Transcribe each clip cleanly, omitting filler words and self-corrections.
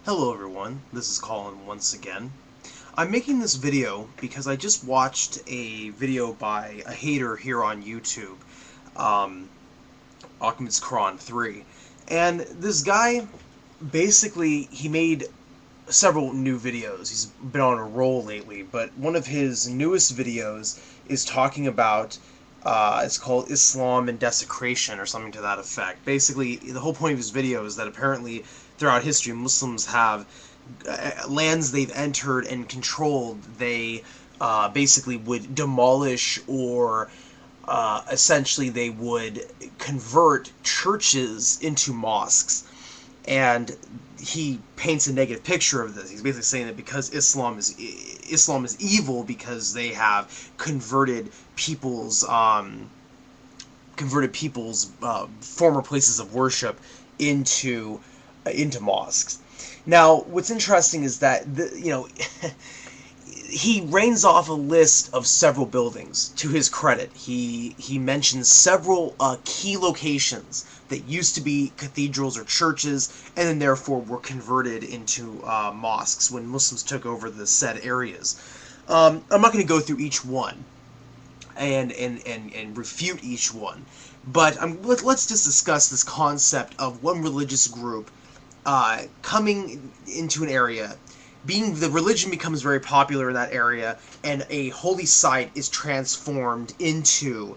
Hello everyone, this is Colin once again. I'm making this video because I just watched a video by a hater here on YouTube, um, Kron 3, and this guy, basically, he made several new videos. He's been on a roll lately, but one of his newest videos is talking about it's called Islam and Desecration or something to that effect. Basically, the whole point of his video is that apparently throughout history, Muslims have lands they've entered and controlled, they basically would demolish or essentially they would convert churches into mosques. And he paints a negative picture of this. He's basically saying that because Islam is evil because they have converted people's former places of worship into mosques. Now, what's interesting is that he rains off a list of several buildings. To his credit, he mentions several key locations that used to be cathedrals or churches, and then therefore were converted into mosques when Muslims took over the said areas. I'm not going to go through each one and refute each one, but let's just discuss this concept of one religious group coming into an area, the religion becomes very popular in that area, and a holy site is transformed into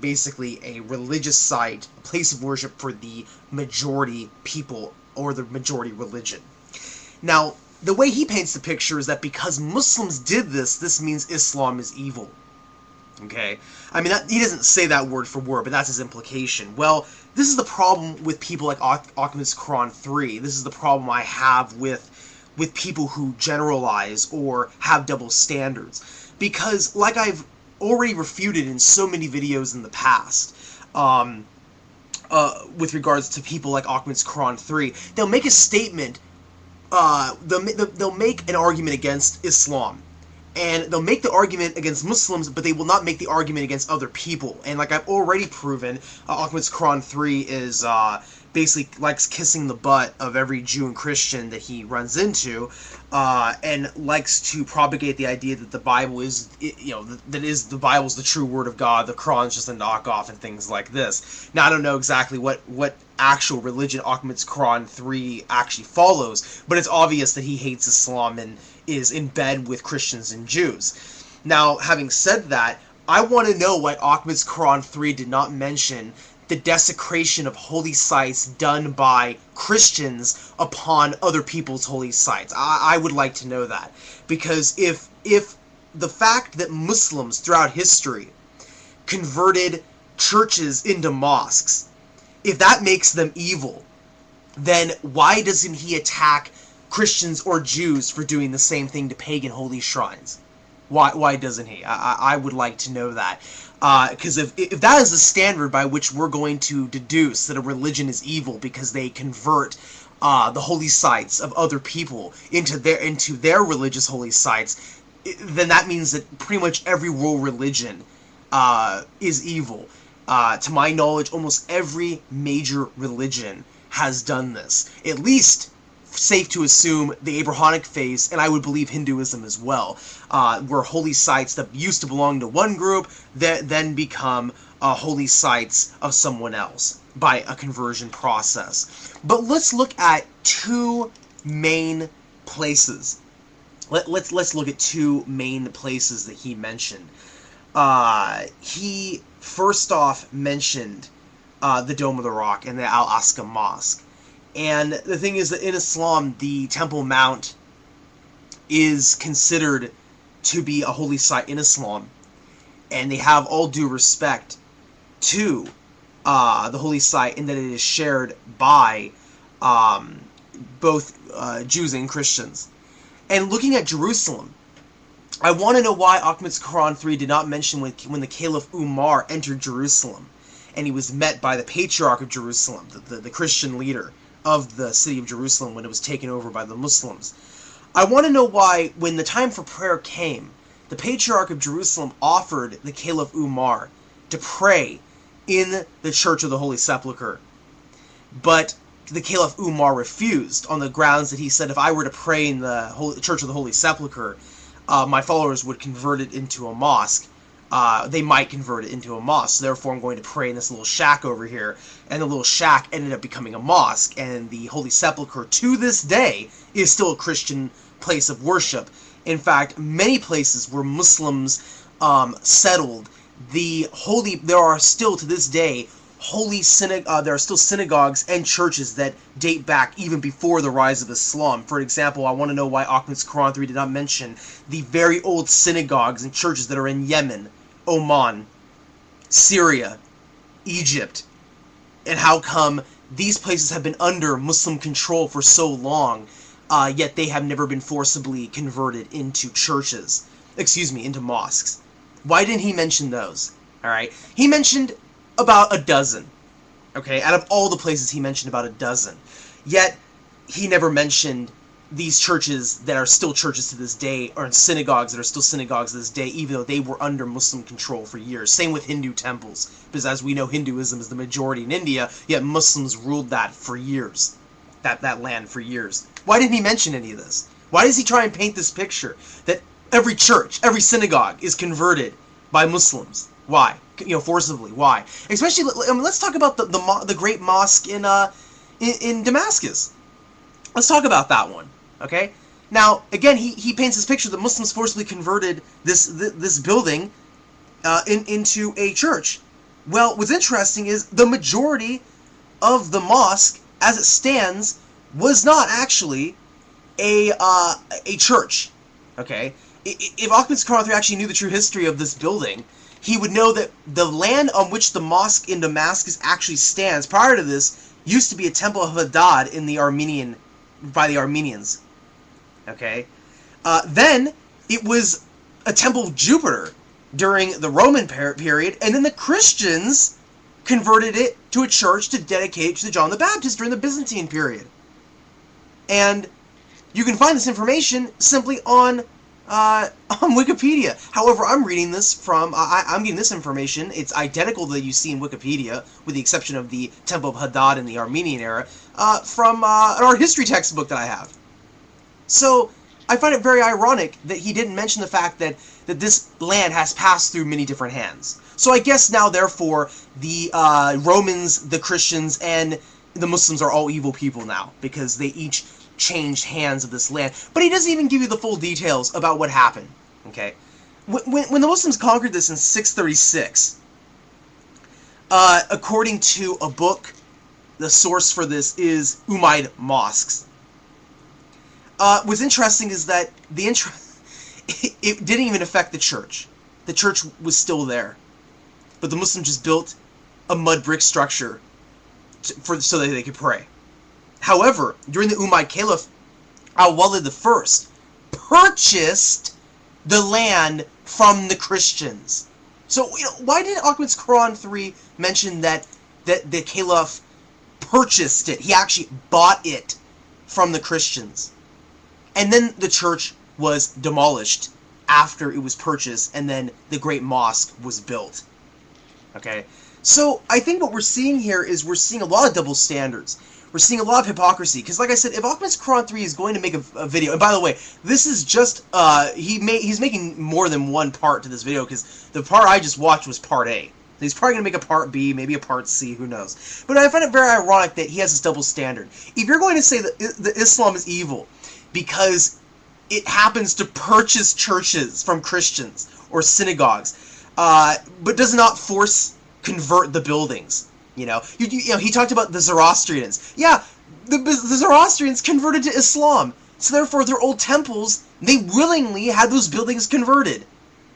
basically a religious site, a place of worship for the majority people or the majority religion. Now, the way he paints the picture is that because Muslims did this, this means Islam is evil. Okay? I mean, he doesn't say that word for word, but that's his implication. Well, this is the problem with people like Kron 3. This is the problem I have with people who generalize or have double standards. Because, like I've already refuted in so many videos in the past, with regards to people like Kron 3, they'll make a statement, they'll make an argument against Islam, and they'll make the argument against Muslims, but they will not make the argument against other people. And like I've already proven, Kron 3 is basically likes kissing the butt of every Jew and Christian that he runs into, and likes to propagate the idea that the Bible is, the Bible's the true word of God, the Quran's just a knockoff, and things like this. Now, I don't know exactly what actual religion Kron 3 actually follows, but it's obvious that he hates Islam and is in bed with Christians and Jews. Now, having said that, I want to know why Kron 3 did not mention the desecration of holy sites done by Christians upon other people's holy sites. I would like to know that, because if the fact that Muslims throughout history converted churches into mosques, if that makes them evil, then why doesn't he attack Christians or Jews for doing the same thing to pagan holy shrines? Why doesn't he? I would like to know that. Because if that is the standard by which we're going to deduce that a religion is evil because they convert the holy sites of other people into their religious holy sites, then that means that pretty much every world religion is evil. To my knowledge, almost every major religion has done this. At least, safe to assume, the Abrahamic faith, and I would believe Hinduism as well, were holy sites that used to belong to one group that then become holy sites of someone else by a conversion process. But let's look at two main places. Let's look at two main places that he mentioned. He first off mentioned the Dome of the Rock and the Al-Aqsa Mosque. And the thing is that in Islam, the Temple Mount is considered to be a holy site in Islam, and they have all due respect to the holy site in that it is shared by both Jews and Christians. And looking at Jerusalem, I want to know why Kron 3 did not mention when the Caliph Umar entered Jerusalem, and he was met by the Patriarch of Jerusalem, the Christian leader of the city of Jerusalem when it was taken over by the Muslims. I want to know why, when the time for prayer came, the Patriarch of Jerusalem offered the Caliph Umar to pray in the Church of the Holy Sepulchre. But the Caliph Umar refused on the grounds that he said, if I were to pray in the Church of the Holy Sepulchre, my followers would convert it into a mosque. They might convert it into a mosque, so therefore I'm going to pray in this little shack over here. And the little shack ended up becoming a mosque, and the Holy Sepulchre to this day is still a Christian place of worship. In fact, many places where Muslims settled, there are still to this day there are still synagogues and churches that date back even before the rise of Islam. For example, I want to know why Ahmad's Quran 3 did not mention the very old synagogues and churches that are in Yemen, Oman, Syria, Egypt, and how come these places have been under Muslim control for so long, yet they have never been forcibly converted into churches, into mosques. Why didn't he mention those? Alright, he mentioned about a dozen, okay, out of all the places he mentioned about a dozen, yet he never mentioned these churches that are still churches to this day, or synagogues that are still synagogues to this day, even though they were under Muslim control for years. Same with Hindu temples, because as we know, Hinduism is the majority in India, yet Muslims ruled that for years, that land for years. Why didn't he mention any of this? Why does he try and paint this picture that every church, every synagogue is converted by Muslims? Why? Forcibly. Why? Especially, let's talk about the great mosque in Damascus. Let's talk about that one. Okay. Now, again, he paints this picture that Muslims forcibly converted this building into a church. Well, what's interesting is the majority of the mosque, as it stands, was not actually a church. Okay. If Ahmad's Quran 3 actually knew the true history of this building, he would know that the land on which the mosque in Damascus actually stands, prior to this, used to be a temple of Hadad by the Armenians. Okay? Then, it was a temple of Jupiter during the Roman period, and then the Christians converted it to a church to dedicate it to John the Baptist during the Byzantine period. And you can find this information simply on Wikipedia. However, I'm reading this from, I'm getting this information, it's identical to that you see in Wikipedia, with the exception of the Temple of Hadad in the Armenian era, from an art history textbook that I have. So, I find it very ironic that he didn't mention the fact that this land has passed through many different hands. So I guess now, therefore, the Romans, the Christians, and the Muslims are all evil people now, because they each changed hands of this land. But he doesn't even give you the full details about what happened. Okay, when the Muslims conquered this in 636, according to a book, the source for this is Umayyad Mosques. What's interesting is that it didn't even affect the church. The church was still there, but the Muslims just built a mud brick structure so that they could pray. However, during the Umayyad Caliph, Al-Walid I purchased the land from the Christians. So, why did Ahmad's Quran 3 mention that the Caliph purchased it? He actually bought it from the Christians. And then the church was demolished after it was purchased, and then the Great Mosque was built. Okay? So, I think what we're seeing here is we're seeing a lot of double standards. We're seeing a lot of hypocrisy, because like I said, if Ahmad's Quran 3 is going to make a video, and by the way, this is just, he's making more than one part to this video, because the part I just watched was part A. He's probably going to make a part B, maybe a part C, who knows. But I find it very ironic that he has this double standard. If you're going to say that Islam is evil because it happens to purchase churches from Christians or synagogues, but does not convert the buildings, he talked about the Zoroastrians. Yeah, the Zoroastrians converted to Islam, so therefore their old temples, they willingly had those buildings converted.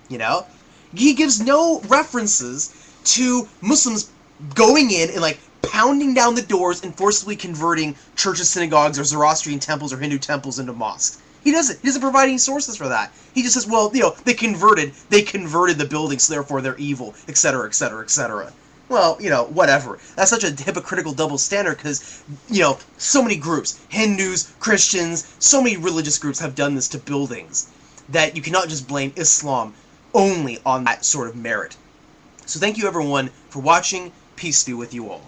He gives no references to Muslims going in and pounding down the doors and forcibly converting churches, synagogues, or Zoroastrian temples or Hindu temples into mosques. He doesn't provide any sources for that. He just says, well, they converted the buildings, so therefore they're evil, etc., etc., etc. Well, whatever. That's such a hypocritical double standard because, so many groups, Hindus, Christians, so many religious groups have done this to buildings that you cannot just blame Islam only on that sort of merit. So thank you everyone for watching. Peace be with you all.